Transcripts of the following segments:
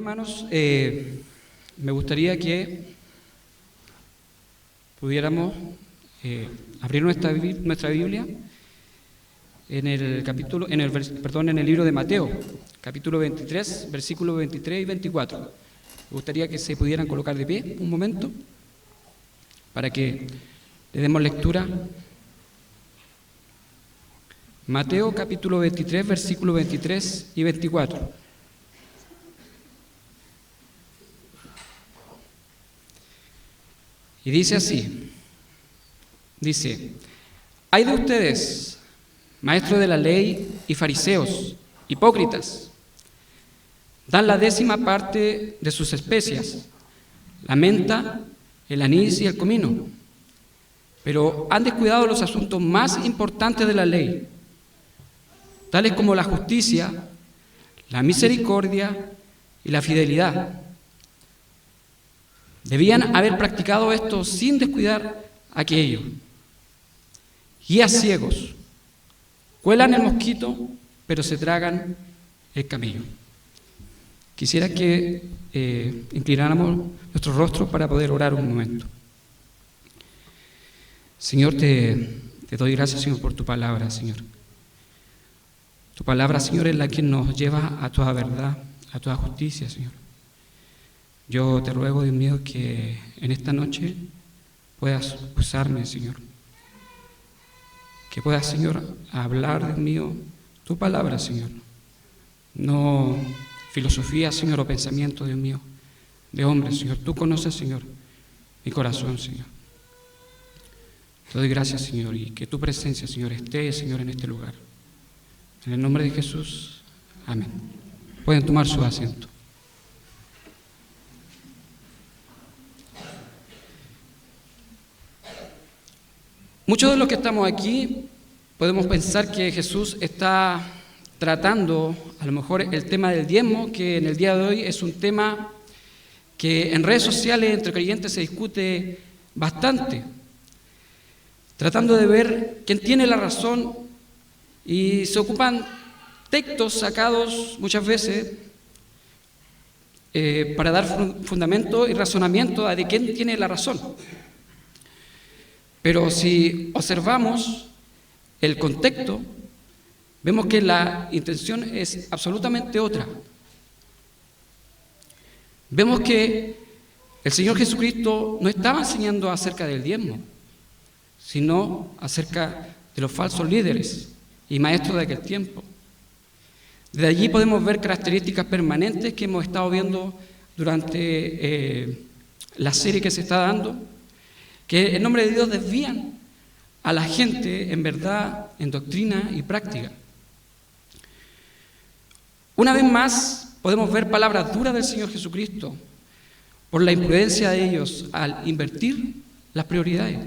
hermanos, me gustaría que pudiéramos abrir nuestra Biblia en el libro de Mateo, capítulo 23, versículos 23 y 24. Me gustaría que se pudieran colocar de pie un momento para que le demos lectura. Mateo capítulo 23, versículos 23 y 24. Y dice así, «Ay de ustedes, maestros de la ley y fariseos, hipócritas, dan la 10ª parte de sus especias, la menta, el anís y el comino, pero han descuidado los asuntos más importantes de la ley, tales como la justicia, la misericordia y la fidelidad. Debían haber practicado esto sin descuidar aquello. Guías ciegos, cuelan el mosquito, pero se tragan el camello». Quisiera que inclináramos nuestros rostros para poder orar un momento. Señor, te doy gracias, Señor, por tu palabra, Señor. Tu palabra, Señor, es la que nos lleva a toda verdad, a toda justicia, Señor. Yo te ruego, Dios mío, que en esta noche puedas usarme, Señor. Que puedas, Señor, hablar, Dios mío, tu palabra, Señor. No filosofía, Señor, o pensamiento, Dios mío, de hombre, Señor. Tú conoces, Señor, mi corazón, Señor. Te doy gracias, Señor, y que tu presencia, Señor, esté, Señor, en este lugar. En el nombre de Jesús, amén. Pueden tomar su asiento. Muchos de los que estamos aquí podemos pensar que Jesús está tratando a lo mejor el tema del diezmo, que en el día de hoy es un tema que en redes sociales entre creyentes se discute bastante, tratando de ver quién tiene la razón, y se ocupan textos sacados muchas veces para dar fundamento y razonamiento a de quién tiene la razón. Pero si observamos el contexto, vemos que la intención es absolutamente otra. Vemos que el Señor Jesucristo no estaba enseñando acerca del diezmo, sino acerca de los falsos líderes y maestros de aquel tiempo. De allí podemos ver características permanentes que hemos estado viendo durante la serie que se está dando, que en nombre de Dios desvían a la gente en verdad, en doctrina y práctica. Una vez más podemos ver palabras duras del Señor Jesucristo por la imprudencia de ellos al invertir las prioridades.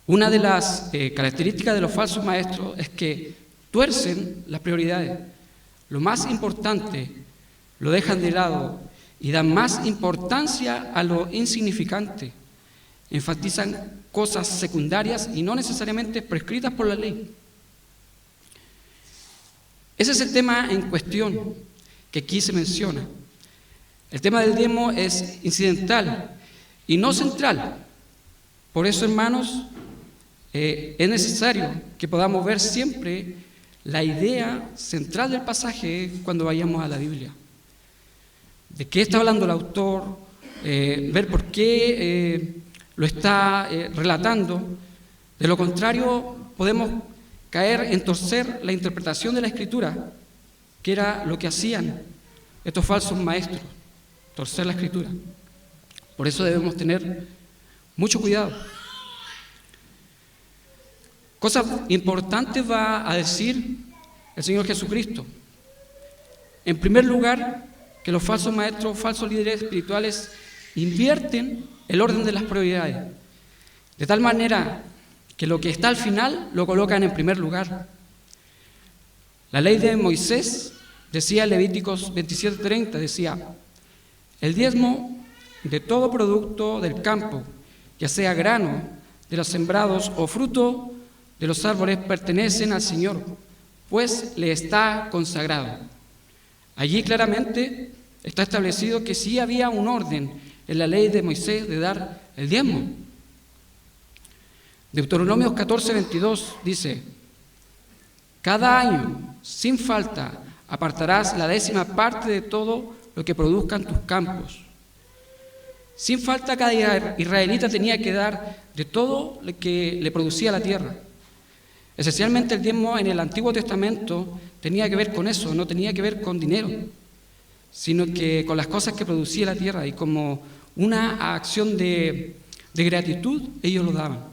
Una de las características de los falsos maestros es que tuercen las prioridades. Lo más importante lo dejan de lado y dan más importancia a lo insignificante. Enfatizan cosas secundarias y no necesariamente prescritas por la ley. Ese es el tema en cuestión que aquí se menciona. El tema del diezmo es incidental y no central. Por eso, hermanos, es necesario que podamos ver siempre la idea central del pasaje cuando vayamos a la Biblia. ¿De qué está hablando el autor? Ver por qué lo está relatando. De lo contrario, podemos caer en torcer la interpretación de la Escritura, que era lo que hacían estos falsos maestros, torcer la Escritura. Por eso debemos tener mucho cuidado. Cosas importantes va a decir el Señor Jesucristo. En primer lugar, que los falsos maestros, falsos líderes espirituales invierten el orden de las prioridades, de tal manera que lo que está al final lo colocan en primer lugar. La ley de Moisés decía en Levíticos 27:30, decía: el diezmo de todo producto del campo, ya sea grano de los sembrados o fruto de los árboles, pertenecen al Señor, pues le está consagrado. Allí claramente está establecido que sí había un orden en la ley de Moisés de dar el diezmo. Deuteronomios 14:22 dice: cada año, sin falta, apartarás la 10ª parte de todo lo que produzcan tus campos. Sin falta, cada israelita tenía que dar de todo lo que le producía la tierra. Esencialmente el diezmo en el Antiguo Testamento tenía que ver con eso, no tenía que ver con dinero, sino que con las cosas que producía la tierra, y como una acción de gratitud ellos lo daban.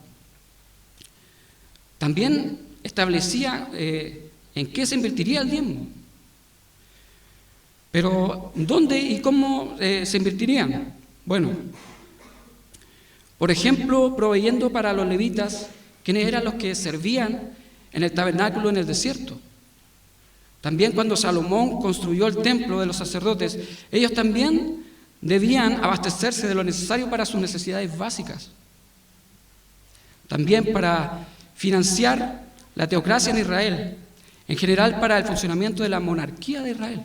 También establecía en qué se invertiría el diezmo. Pero ¿dónde y cómo se invertirían? Bueno, por ejemplo, proveyendo para los levitas, quienes eran los que servían en el tabernáculo en el desierto. También cuando Salomón construyó el templo de los sacerdotes, ellos también debían abastecerse de lo necesario para sus necesidades básicas. También para financiar la teocracia en Israel, en general para el funcionamiento de la monarquía de Israel.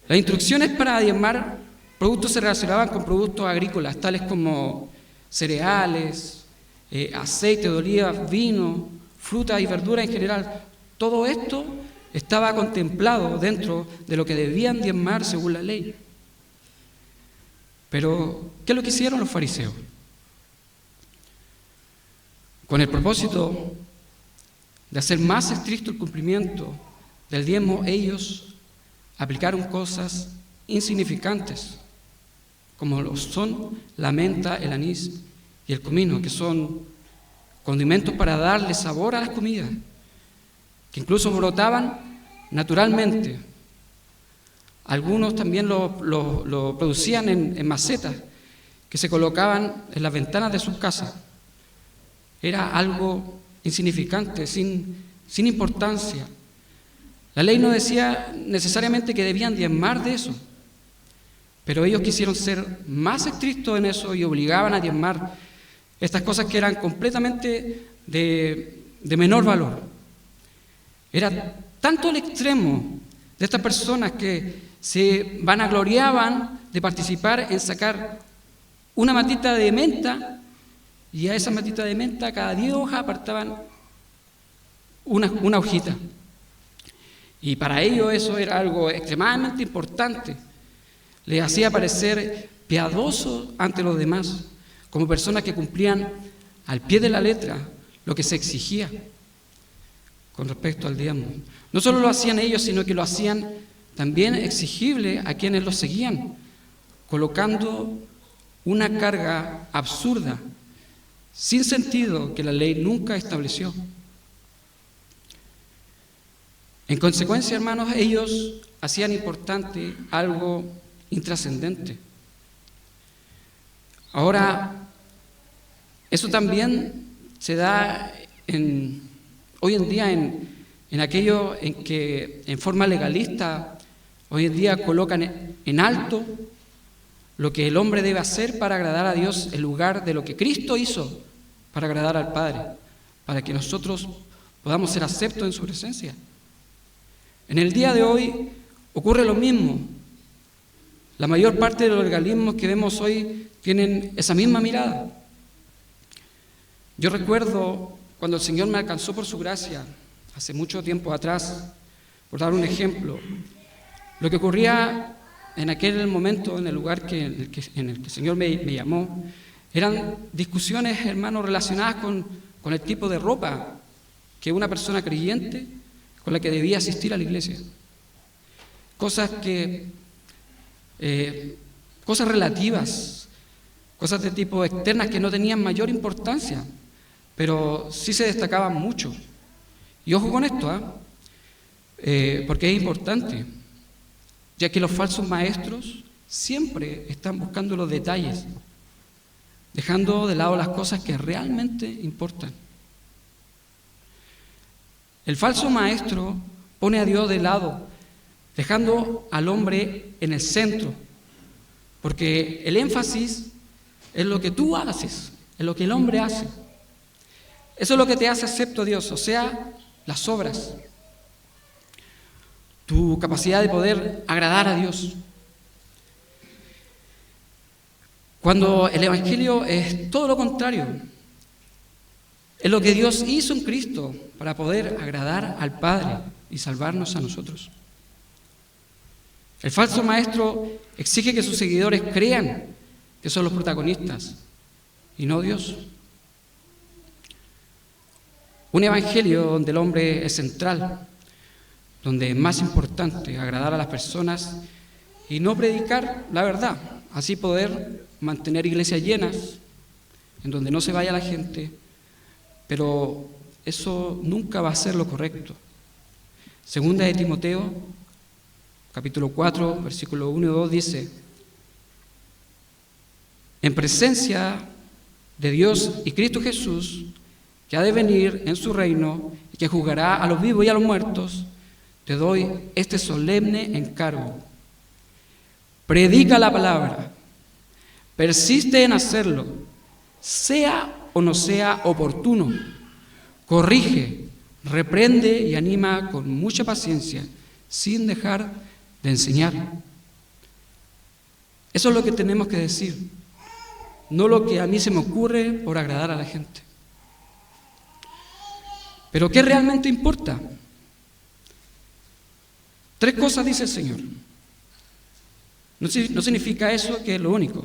Las instrucciones para diezmar productos se relacionaban con productos agrícolas, tales como cereales, aceite de oliva, vino, frutas y verduras en general. Todo esto estaba contemplado dentro de lo que debían diezmar según la ley. Pero, ¿qué es lo que hicieron los fariseos? Con el propósito de hacer más estricto el cumplimiento del diezmo, ellos aplicaron cosas insignificantes, como lo son la menta, el anís y el comino, que son condimentos para darle sabor a las comidas, que incluso brotaban naturalmente. Algunos también lo producían en macetas que se colocaban en las ventanas de sus casas. Era algo insignificante, sin importancia. La ley no decía necesariamente que debían diezmar de eso, pero ellos quisieron ser más estrictos en eso y obligaban a diezmar estas cosas que eran completamente de menor valor. Era tanto el extremo de estas personas que se vanagloriaban de participar en sacar una matita de menta, y a esa matita de menta cada 10 hojas apartaban una hojita. Y para ellos eso era algo extremadamente importante. Les hacía parecer piadosos ante los demás, como personas que cumplían al pie de la letra lo que se exigía con respecto al diezmo. No solo lo hacían ellos, sino que lo hacían también exigible a quienes los seguían, colocando una carga absurda, sin sentido, que la ley nunca estableció. En consecuencia, hermanos, ellos hacían importante algo intrascendente. Ahora, eso también se da hoy en día en aquello en que en forma legalista hoy en día colocan en alto lo que el hombre debe hacer para agradar a Dios en lugar de lo que Cristo hizo para agradar al Padre, para que nosotros podamos ser aceptos en su presencia. En el día de hoy ocurre lo mismo. La mayor parte de los legalismos que vemos hoy tienen esa misma mirada. Yo recuerdo cuando el Señor me alcanzó por su gracia, hace mucho tiempo atrás, por dar un ejemplo, lo que ocurría en aquel momento, en el lugar en el que el Señor me llamó, eran discusiones, hermanos, relacionadas con el tipo de ropa que una persona creyente con la que debía asistir a la iglesia. Cosas relativas, cosas de tipo externas que no tenían mayor importancia, pero sí se destacaban mucho. Y ojo con esto, porque es importante, ya que los falsos maestros siempre están buscando los detalles, dejando de lado las cosas que realmente importan. El falso maestro pone a Dios de lado, dejando al hombre en el centro, porque el énfasis es lo que tú haces, es lo que el hombre hace. Eso es lo que te hace acepto a Dios, o sea, las obras. tu capacidad de poder agradar a Dios. Cuando el Evangelio es todo lo contrario, es lo que Dios hizo en Cristo para poder agradar al Padre y salvarnos a nosotros. El falso maestro exige que sus seguidores crean que son los protagonistas y no Dios. Un evangelio donde el hombre es central, donde es más importante agradar a las personas y no predicar la verdad, así poder mantener iglesias llenas, en donde no se vaya la gente, pero eso nunca va a ser lo correcto. Segunda de Timoteo, capítulo 4, versículo 1 y 2 dice: en presencia de Dios y Cristo Jesús, que ha de venir en su reino y que juzgará a los vivos y a los muertos, te doy este solemne encargo. Predica la palabra, persiste en hacerlo, sea o no sea oportuno, corrige, reprende y anima con mucha paciencia, sin dejar de enseñar. Eso es lo que tenemos que decir, no lo que a mí se me ocurre por agradar a la gente. Pero ¿qué realmente importa? 3 cosas dice el Señor. No significa eso que es lo único,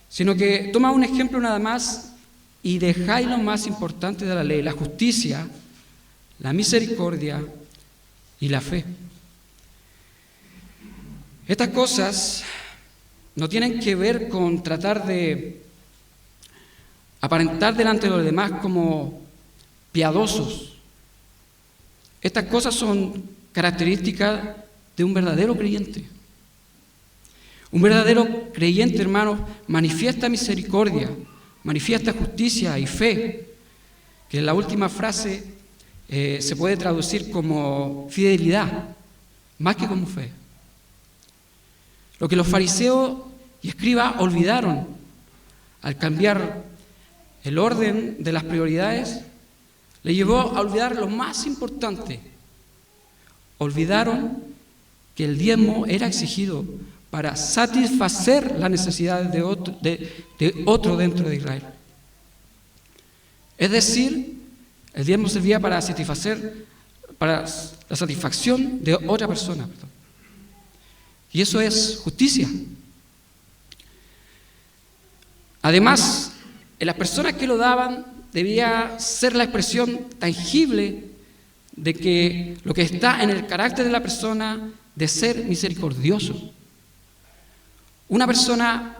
sino que toma un ejemplo nada más y dejáis lo más importante de la ley: la justicia, la misericordia y la fe. Estas cosas no tienen que ver con tratar de aparentar delante de los demás como piadosos. Estas cosas son características de un verdadero creyente. Un verdadero creyente, hermanos, manifiesta misericordia, manifiesta justicia y fe, que en la última frase se puede traducir como fidelidad, más que como fe. Lo que los fariseos y escribas olvidaron al cambiar el orden de las prioridades, le llevó a olvidar lo más importante. Olvidaron que el diezmo era exigido para satisfacer las necesidades de otro dentro de Israel. Es decir, el diezmo servía para la satisfacción de otra persona. Y eso es justicia. Además, en las personas que lo daban debía ser la expresión tangible de que lo que está en el carácter de la persona de ser misericordioso. Una persona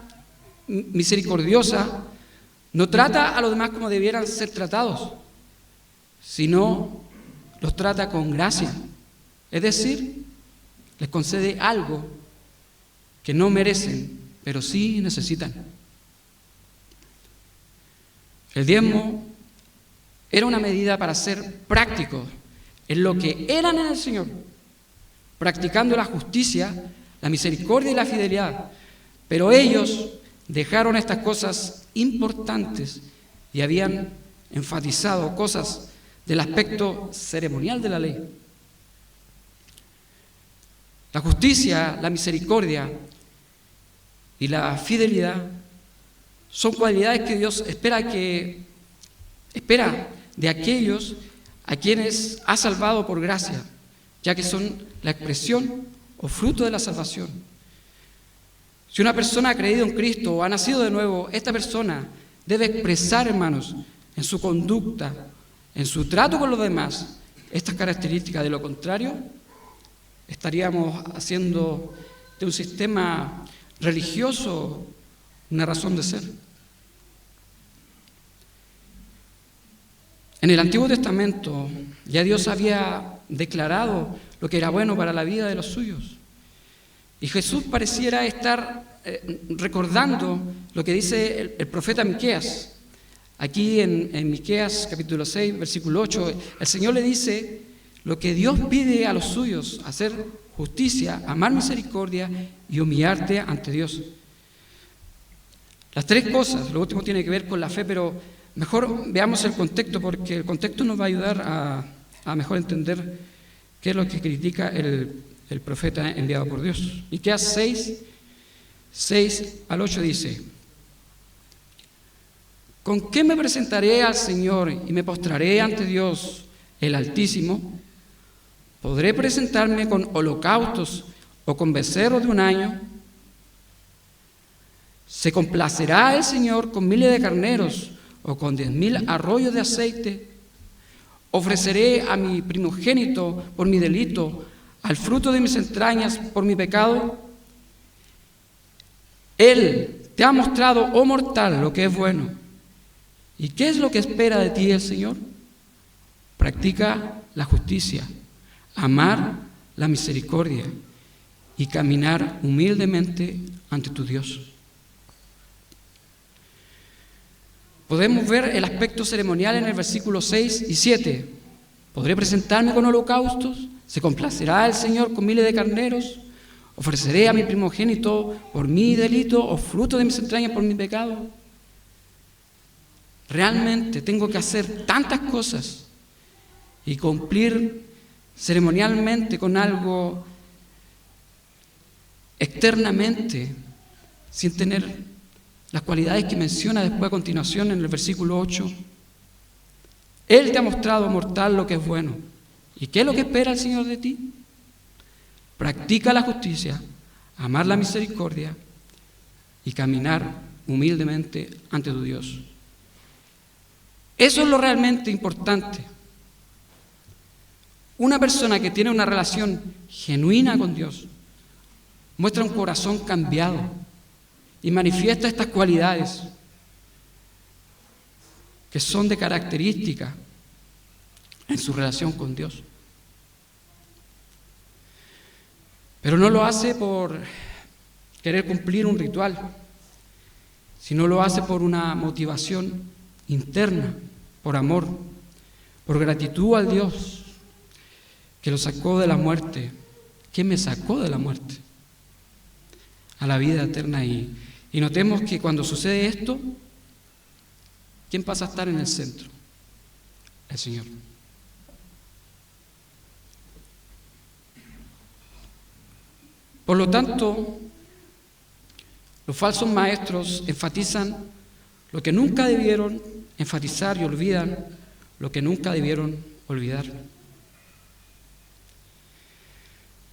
misericordiosa no trata a los demás como debieran ser tratados, sino los trata con gracia. Es decir, les concede algo que no merecen, pero sí necesitan. El diezmo era una medida para ser prácticos en lo que eran en el Señor, practicando la justicia, la misericordia y la fidelidad. Pero ellos dejaron estas cosas importantes y habían enfatizado cosas del aspecto ceremonial de la ley. La justicia, la misericordia y la fidelidad son cualidades que Dios espera de aquellos a quienes ha salvado por gracia, ya que son la expresión o fruto de la salvación. Si una persona ha creído en Cristo o ha nacido de nuevo, esta persona debe expresar, hermanos, en su conducta, en su trato con los demás, estas características. De lo contrario, estaríamos haciendo de un sistema religioso una razón de ser. En el Antiguo Testamento ya Dios había declarado lo que era bueno para la vida de los suyos. Y Jesús pareciera estar recordando lo que dice el profeta Miqueas. Aquí en Miqueas capítulo 6, versículo 8, el Señor le dice lo que Dios pide a los suyos: hacer justicia, amar misericordia y humillarte ante Dios. Las 3 cosas, lo último tiene que ver con la fe, pero mejor veamos el contexto, porque el contexto nos va a ayudar a mejor entender qué es lo que critica el el profeta enviado por Dios. Miqueas 6 al 8 dice: ¿con qué me presentaré al Señor y me postraré ante Dios el Altísimo? ¿Podré presentarme con holocaustos o con becerros de un año? ¿Se complacerá el Señor con miles de carneros o con 10,000 arroyos de aceite? ¿Ofreceré a mi primogénito por mi delito, al fruto de mis entrañas por mi pecado? Él te ha mostrado, oh mortal, lo que es bueno. ¿Y qué es lo que espera de ti el Señor? Practica la justicia, amar la misericordia y caminar humildemente ante tu Dios. Podemos ver el aspecto ceremonial en el versículo 6 y 7. ¿Podré presentarme con holocaustos? ¿Se complacerá el Señor con miles de carneros? ¿Ofreceré a mi primogénito por mi delito o fruto de mis entrañas por mi pecado? Realmente tengo que hacer tantas cosas y cumplir ceremonialmente con algo externamente sin tener las cualidades que menciona después a continuación en el versículo 8. Él te ha mostrado, mortal, lo que es bueno. ¿Y qué es lo que espera el Señor de ti? Practica la justicia, amar la misericordia y caminar humildemente ante tu Dios. Eso es lo realmente importante. Una persona que tiene una relación genuina con Dios muestra un corazón cambiado y manifiesta estas cualidades que son de característica en su relación con Dios. Pero no lo hace por querer cumplir un ritual, sino lo hace por una motivación interna, por amor, por gratitud al Dios que lo sacó de la muerte. ¿Quién me sacó de la muerte? A la vida eterna. Y notemos que cuando sucede esto, ¿quién pasa a estar en el centro? El Señor. Por lo tanto, los falsos maestros enfatizan lo que nunca debieron enfatizar y olvidan lo que nunca debieron olvidar.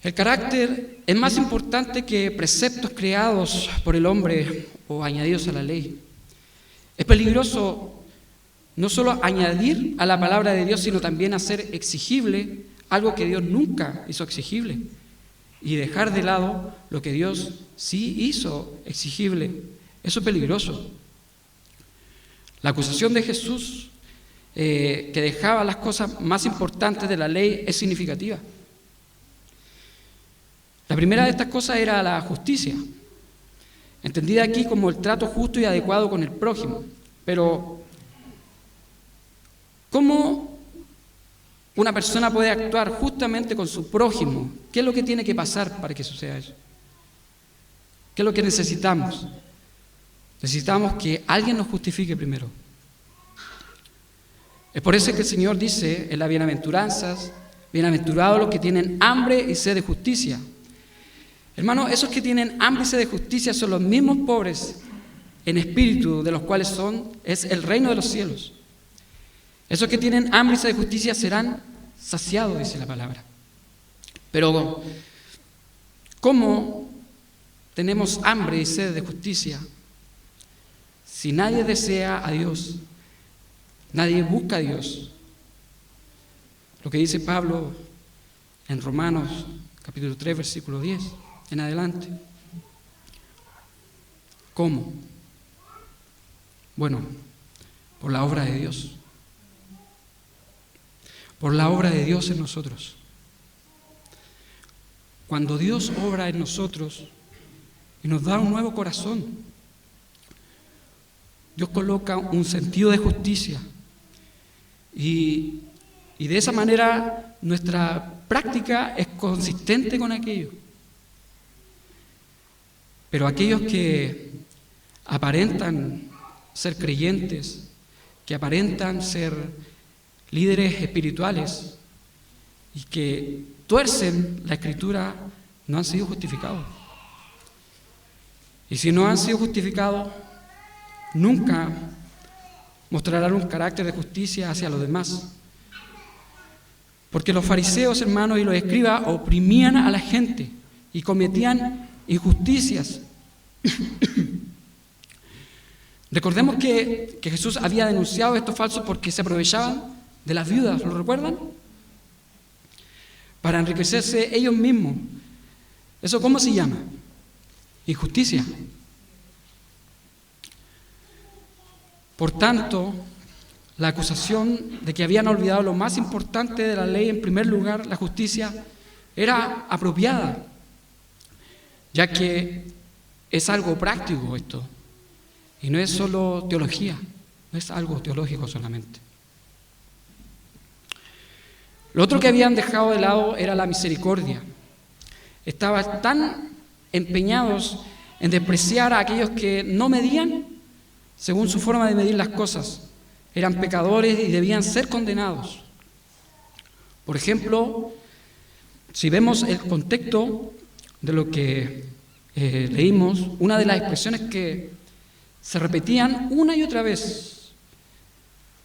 El carácter es más importante que preceptos creados por el hombre o añadidos a la ley. Es peligroso no solo añadir a la palabra de Dios, sino también hacer exigible algo que Dios nunca hizo exigible y dejar de lado lo que Dios sí hizo exigible. Eso es peligroso. La acusación de Jesús, que dejaba las cosas más importantes de la ley, es significativa. La primera de estas cosas era la justicia, entendida aquí como el trato justo y adecuado con el prójimo. Pero, ¿cómo una persona puede actuar justamente con su prójimo? ¿Qué es lo que tiene que pasar para que suceda eso? ¿Qué es lo que necesitamos? Necesitamos que alguien nos justifique primero. Es por eso que el Señor dice en las bienaventuranzas: bienaventurados los que tienen hambre y sed de justicia. Hermanos, esos que tienen hambre y sed de justicia son los mismos pobres en espíritu, de los cuales es el reino de los cielos. Esos que tienen hambre y sed de justicia serán saciados, dice la palabra. Pero, ¿cómo tenemos hambre y sed de justicia si nadie desea a Dios? Nadie busca a Dios. Lo que dice Pablo en Romanos capítulo 3, versículo 10 en adelante. ¿Cómo? Bueno, por la obra de Dios. Por la obra de Dios en nosotros. Cuando Dios obra en nosotros y nos da un nuevo corazón, Dios coloca un sentido de justicia y de esa manera nuestra práctica es consistente con aquello. Pero aquellos que aparentan ser creyentes, que aparentan ser líderes espirituales, y que tuercen la Escritura no han sido justificados. Y si no han sido justificados, nunca mostrarán un carácter de justicia hacia los demás. Porque los fariseos, hermanos, y los escribas oprimían a la gente y cometían injusticias. Recordemos que Jesús había denunciado estos falsos porque se aprovechaban de las viudas, ¿lo recuerdan? Para enriquecerse ellos mismos. ¿Eso cómo se llama? Injusticia. Por tanto, la acusación de que habían olvidado lo más importante de la ley, en primer lugar, la justicia, era apropiada, ya que es algo práctico esto, y no es solo teología, no es algo teológico solamente. Lo otro que habían dejado de lado era la misericordia. Estaban tan empeñados en despreciar a aquellos que no medían según su forma de medir las cosas. Eran pecadores y debían ser condenados. Por ejemplo, si vemos el contexto de lo que leímos, una de las expresiones que se repetían una y otra vez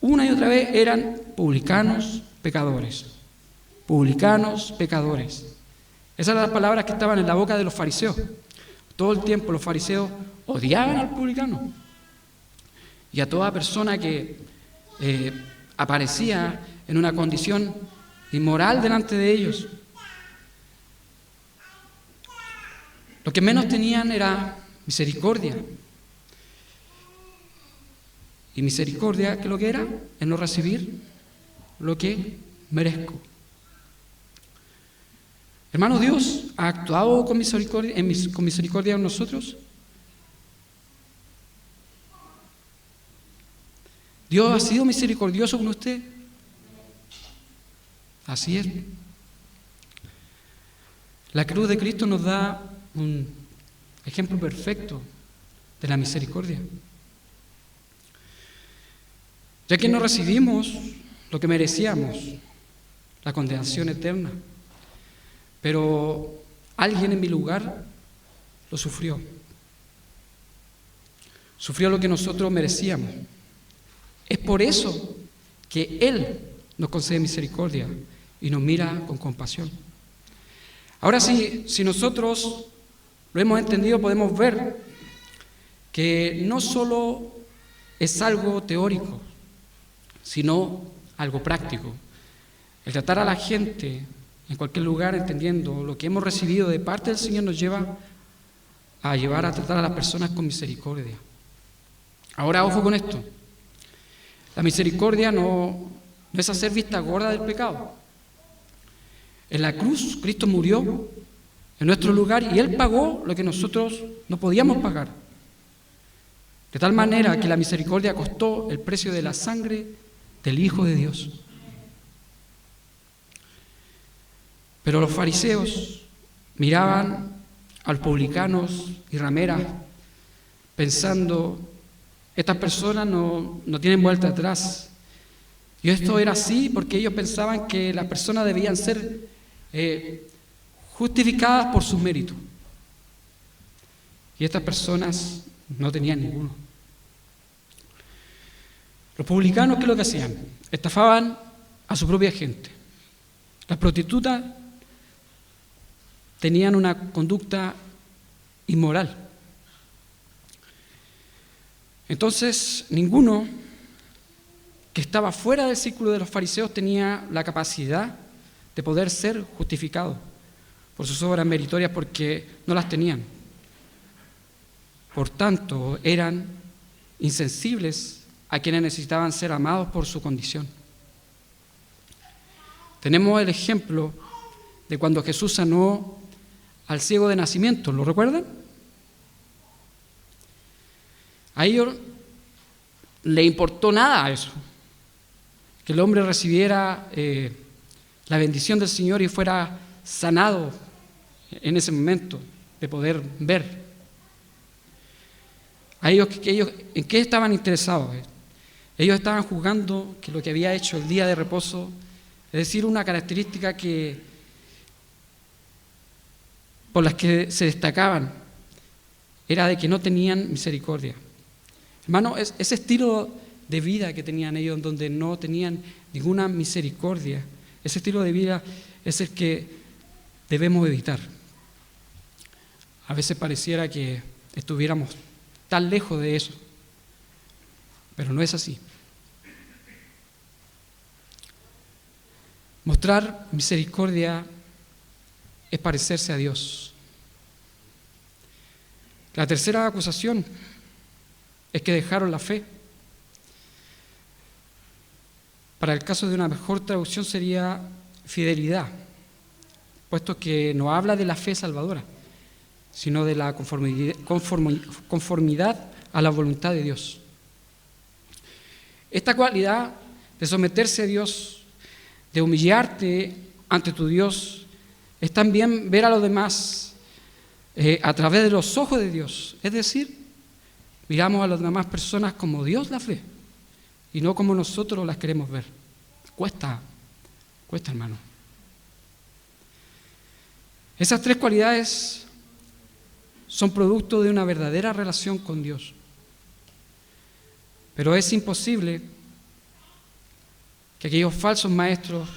eran publicanos, pecadores. Publicanos, pecadores. Esas eran las palabras que estaban en la boca de los fariseos. Todo el tiempo los fariseos odiaban al publicano y a toda persona que aparecía en una condición inmoral delante de ellos. Lo que menos tenían era misericordia. Y misericordia, ¿qué es lo que era? Es no recibir lo que merezco. Hermano, ¿Dios ha actuado con misericordia en nosotros? ¿Dios ha sido misericordioso con usted? Así es. La cruz de Cristo nos da un ejemplo perfecto de la misericordia. Ya que no recibimos lo que merecíamos, la condenación eterna, pero alguien en mi lugar lo sufrió. Sufrió lo que nosotros merecíamos. Es por eso que Él nos concede misericordia y nos mira con compasión. Ahora sí, si nosotros lo hemos entendido, podemos ver que no solo es algo teórico, sino algo práctico. El tratar a la gente en cualquier lugar, entendiendo lo que hemos recibido de parte del Señor, nos lleva a tratar a las personas con misericordia. Ahora, ojo con esto. La misericordia no es hacer vista gorda del pecado. En la cruz, Cristo murió en nuestro lugar y Él pagó lo que nosotros no podíamos pagar. De tal manera que la misericordia costó el precio de la sangre del Hijo de Dios. Pero los fariseos miraban a los publicanos y rameras pensando: estas personas no tienen vuelta atrás. Y esto era así porque ellos pensaban que las personas debían ser justificadas por sus méritos. Y estas personas no tenían ninguno. Los publicanos, ¿qué es lo que hacían? Estafaban a su propia gente. Las prostitutas tenían una conducta inmoral. Entonces, ninguno que estaba fuera del círculo de los fariseos tenía la capacidad de poder ser justificado por sus obras meritorias, porque no las tenían. Por tanto, eran insensibles a quienes necesitaban ser amados por su condición. Tenemos el ejemplo de cuando Jesús sanó al ciego de nacimiento, ¿lo recuerdan? A ellos le importó nada eso, que el hombre recibiera la bendición del Señor y fuera sanado en ese momento de poder ver. A ellos, ¿en qué estaban interesados? Ellos estaban juzgando que lo que había hecho el día de reposo Es decir, una característica por las que se destacaban era de que no tenían misericordia. Hermano, ese estilo de vida que tenían ellos, donde no tenían ninguna misericordia, ese estilo de vida es el que debemos evitar. A veces pareciera que estuviéramos tan lejos de eso, pero no es así. Mostrar misericordia es parecerse a Dios. La tercera acusación es que dejaron la fe. Para el caso de una mejor traducción sería fidelidad, puesto que no habla de la fe salvadora, sino de la conformidad a la voluntad de Dios. Esta cualidad de someterse a Dios, de humillarte ante tu Dios, es también ver a los demás a través de los ojos de Dios. Es decir, miramos a las demás personas como Dios las ve y no como nosotros las queremos ver. Cuesta, hermano. Esas tres cualidades son producto de una verdadera relación con Dios. Pero es imposible que aquellos falsos maestros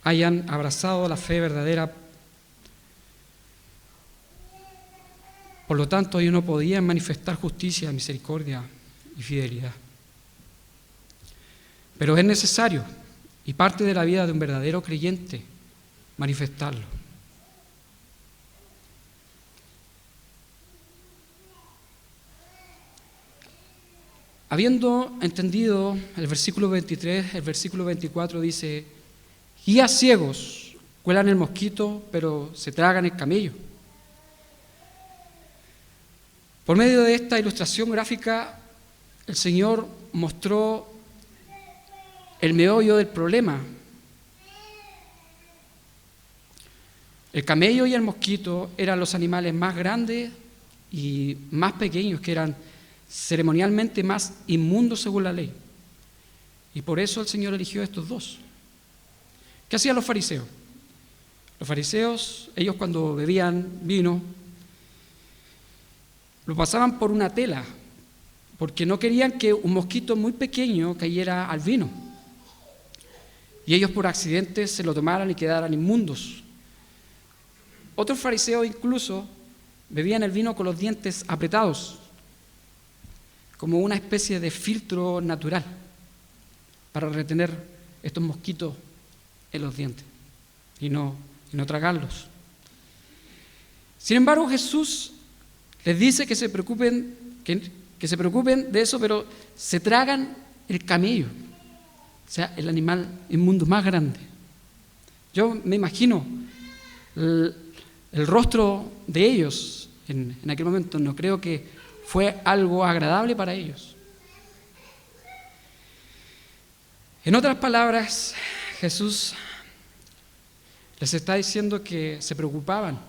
hayan abrazado la fe verdadera. Por lo tanto, ellos no podían manifestar justicia, misericordia y fidelidad. Pero es necesario y parte de la vida de un verdadero creyente manifestarlo. Habiendo entendido el versículo 23, el versículo 24 dice: guías ciegos cuelan el mosquito, pero se tragan el camello. Por medio de esta ilustración gráfica, el Señor mostró el meollo del problema. El camello y el mosquito eran los animales más grandes y más pequeños, que eran ceremonialmente más inmundos según la ley. Y por eso el Señor eligió a estos dos. ¿Qué hacían los fariseos? Los fariseos, ellos cuando bebían vino, lo pasaban por una tela, porque no querían que un mosquito muy pequeño cayera al vino. Y ellos por accidente se lo tomaran y quedaran inmundos. Otros fariseos incluso bebían el vino con los dientes apretados, como una especie de filtro natural para retener estos mosquitos en los dientes y no tragarlos. Sin embargo, Jesús les dice que se preocupen de eso, pero se tragan el camello, o sea, el animal inmundo más grande. Yo me imagino el rostro de ellos en aquel momento. No creo que fue algo agradable para ellos. En otras palabras, Jesús les está diciendo que se preocupaban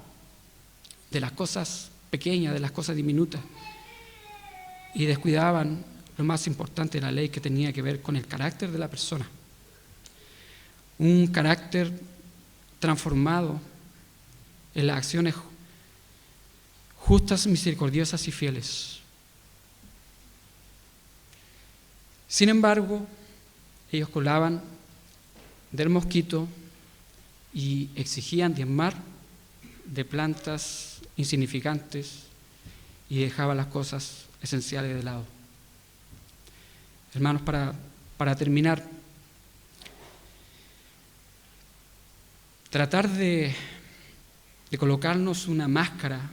de las cosas pequeñas, de las cosas diminutas, y descuidaban lo más importante de la ley, que tenía que ver con el carácter de la persona. Un carácter transformado en las acciones justas, misericordiosas y fieles. Sin embargo, ellos colaban del mosquito y exigían diezmar de plantas insignificantes y dejaban las cosas esenciales de lado. Hermanos, para terminar, tratar de colocarnos una máscara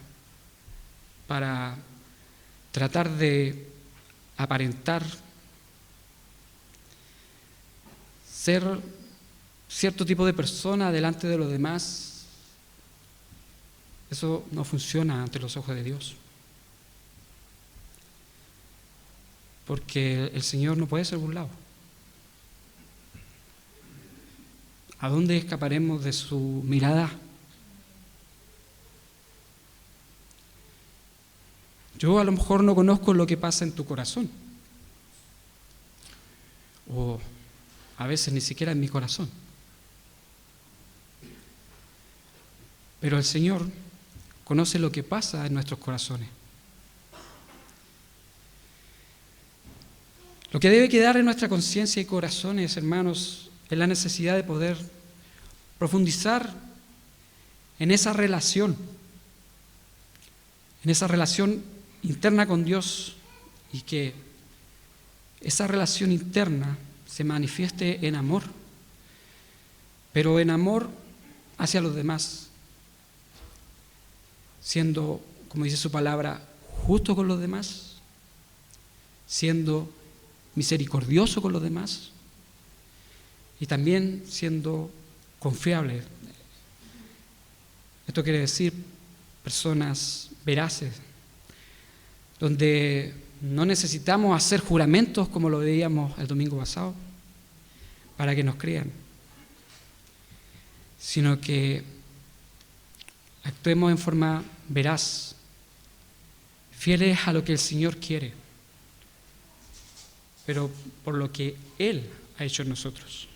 para tratar de aparentar ser cierto tipo de persona delante de los demás, eso no funciona ante los ojos de Dios. Porque el Señor no puede ser burlado. ¿A dónde escaparemos de su mirada? Yo a lo mejor no conozco lo que pasa en tu corazón. O a veces ni siquiera en mi corazón. Pero el Señor conoce lo que pasa en nuestros corazones. Lo que debe quedar en nuestra conciencia y corazones, hermanos, es la necesidad de poder profundizar en esa relación interna con Dios, y que esa relación interna se manifieste en amor, pero en amor hacia los demás, siendo, como dice su palabra, justo con los demás, siendo misericordioso con los demás y también siendo confiable. Esto quiere decir personas veraces, donde no necesitamos hacer juramentos como lo veíamos el domingo pasado para que nos crean, sino que actuemos en forma veraz, fieles a lo que el Señor quiere, pero por lo que Él ha hecho en nosotros.